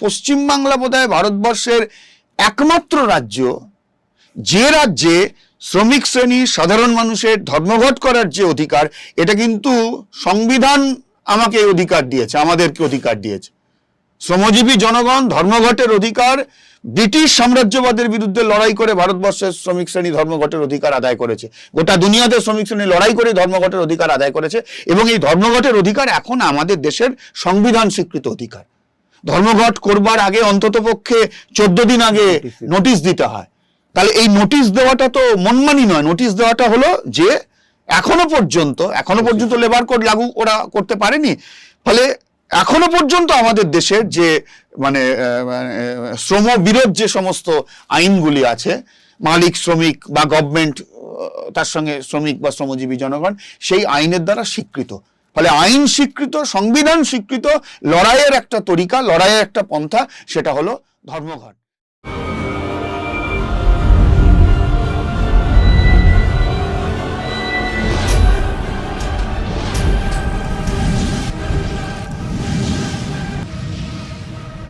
পশ্চিমবাংলা বোধহয় ভারতবর্ষের একমাত্র রাজ্য যে রাজ্যে শ্রমিক শ্রেণী সাধারণ মানুষের ধর্মঘট করার যে অধিকার, এটা কিন্তু সংবিধান আমাকে অধিকার দিয়েছে, আমাদেরকে অধিকার দিয়েছে। শ্রমজীবী জনগণ ধর্মঘটের অধিকার, ব্রিটিশ সাম্রাজ্যবাদের বিরুদ্ধে লড়াই করে ভারতবর্ষের শ্রমিক শ্রেণী ধর্মঘটের অধিকার আদায় করেছে। গোটা দুনিয়াতে শ্রমিক শ্রেণী লড়াই করে ধর্মঘটের অধিকার আদায় করেছে, এবং এই ধর্মঘটের অধিকার এখন আমাদের দেশের সংবিধান স্বীকৃত অধিকার। ধর্মঘট করবার আগে অন্ততপক্ষে 14 দিন আগে নোটিশ দিতে হয়। তাহলে এই নোটিশ দেওয়াটা তো মনমানি নয়, নোটিশ দেওয়াটা হলো যে এখনো পর্যন্ত লেবার কোড লাগু ওরা করতে পারেনি। ফলে এখনো পর্যন্ত আমাদের দেশের যে মানে শ্রম বিরোধ যে সমস্ত আইনগুলি আছে, মালিক শ্রমিক বা গভর্নমেন্ট তার সঙ্গে শ্রমিক বা শ্রমজীবী জনগণ, সেই আইনের দ্বারা স্বীকৃত। ফলে আইন স্বীকৃত, সংবিধান স্বীকৃত লড়াইয়ের একটা তরিকা, লড়াইয়ের একটা পন্থা, সেটা হলো ধর্মঘট।